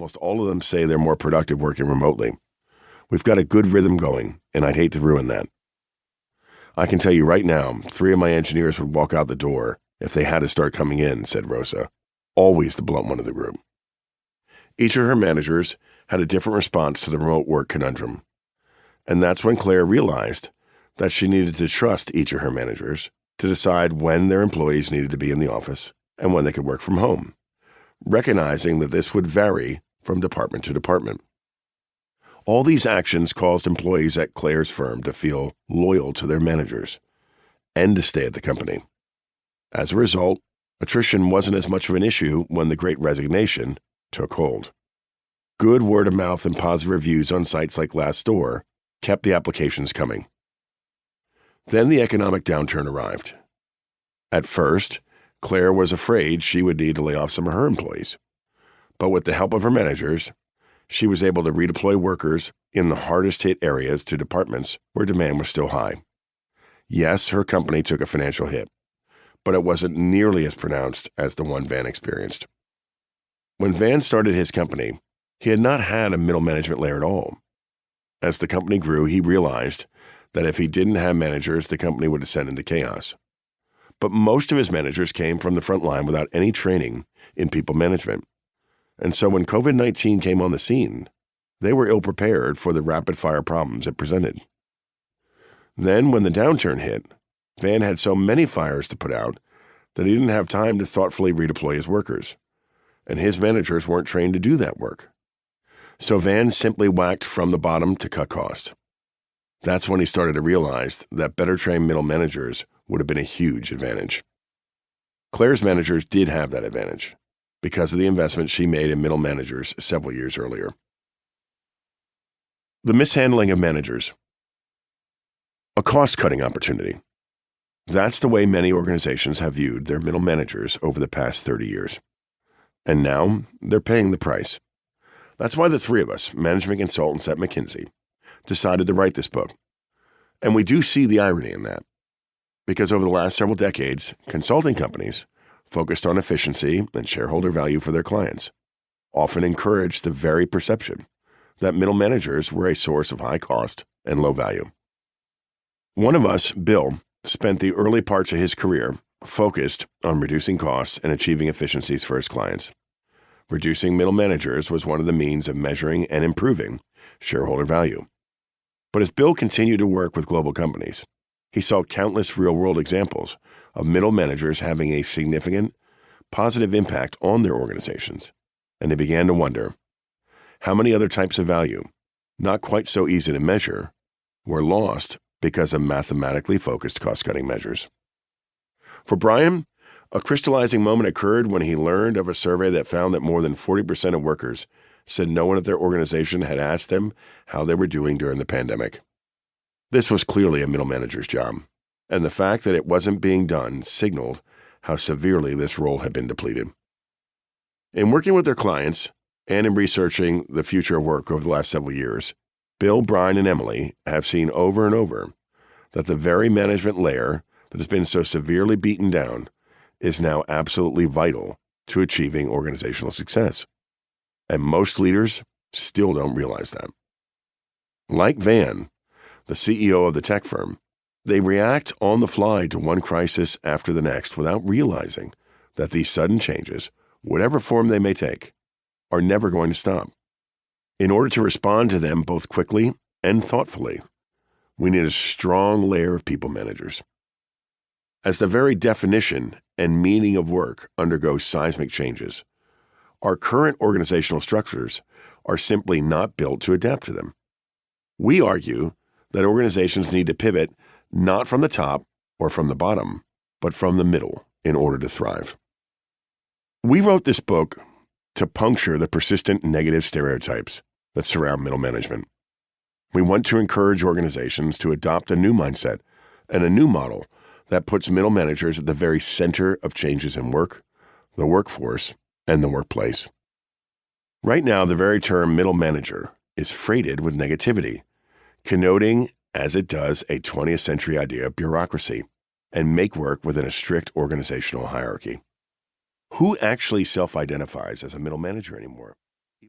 Almost all of them say they're more productive working remotely. We've got a good rhythm going, and I'd hate to ruin that. I can tell you right now, 3 of my engineers would walk out the door if they had to start coming in, said Rosa, always the blunt one of the group. Each of her managers had a different response to the remote work conundrum. And that's when Claire realized that she needed to trust each of her managers to decide when their employees needed to be in the office and when they could work from home, recognizing that this would vary from department to department. All these actions caused employees at Claire's firm to feel loyal to their managers and to stay at the company. As a result, attrition wasn't as much of an issue when the Great Resignation took hold. Good word of mouth and positive reviews on sites like Glassdoor kept the applications coming. Then the economic downturn arrived. At first, Claire was afraid she would need to lay off some of her employees. But with the help of her managers, she was able to redeploy workers in the hardest hit areas to departments where demand was still high. Yes, her company took a financial hit, but it wasn't nearly as pronounced as the one Van experienced. When Van started his company, he had not had a middle management layer at all. As the company grew, he realized that if he didn't have managers, the company would descend into chaos. But most of his managers came from the front line without any training in people management. And so when COVID-19 came on the scene, they were ill-prepared for the rapid-fire problems it presented. Then, when the downturn hit, Van had so many fires to put out that he didn't have time to thoughtfully redeploy his workers, and his managers weren't trained to do that work. So Van simply whacked from the bottom to cut costs. That's when he started to realize that better-trained middle managers would have been a huge advantage. Claire's managers did have that advantage because of the investment she made in middle managers several years earlier. The mishandling of managers. A cost-cutting opportunity. That's the way many organizations have viewed their middle managers over the past 30 years. And now they're paying the price. That's why the 3 of us, management consultants at McKinsey, decided to write this book. And we do see the irony in that. Because over the last several decades, consulting companies focused on efficiency and shareholder value for their clients, often encouraged the very perception that middle managers were a source of high cost and low value. One of us, Bill, spent the early parts of his career focused on reducing costs and achieving efficiencies for his clients. Reducing middle managers was one of the means of measuring and improving shareholder value. But as Bill continued to work with global companies, he saw countless real-world examples of middle managers having a significant, positive impact on their organizations, and he began to wonder how many other types of value, not quite so easy to measure, were lost because of mathematically focused cost-cutting measures. For Bryan, a crystallizing moment occurred when he learned of a survey that found that more than 40% of workers said no one at their organization had asked them how they were doing during the pandemic. This was clearly a middle manager's job, and the fact that it wasn't being done signaled how severely this role had been depleted. In working with their clients and in researching the future of work over the last several years, Bill, Bryan, and Emily have seen over and over that the very management layer that has been so severely beaten down is now absolutely vital to achieving organizational success. And most leaders still don't realize that. Like Van, the CEO of the tech firm, they react on the fly to one crisis after the next without realizing that these sudden changes, whatever form they may take, are never going to stop. In order to respond to them both quickly and thoughtfully, we need a strong layer of people managers. As the very definition and meaning of work undergoes seismic changes, our current organizational structures are simply not built to adapt to them. We argue that organizations need to pivot not from the top or from the bottom, but from the middle in order to thrive. We wrote this book to puncture the persistent negative stereotypes that surround middle management. We want to encourage organizations to adopt a new mindset and a new model that puts middle managers at the very center of changes in work, the workforce, and the workplace. Right now, the very term middle manager is freighted with negativity, connoting, as it does, a 20th century idea of bureaucracy and make work within a strict organizational hierarchy. Who actually self-identifies as a middle manager anymore?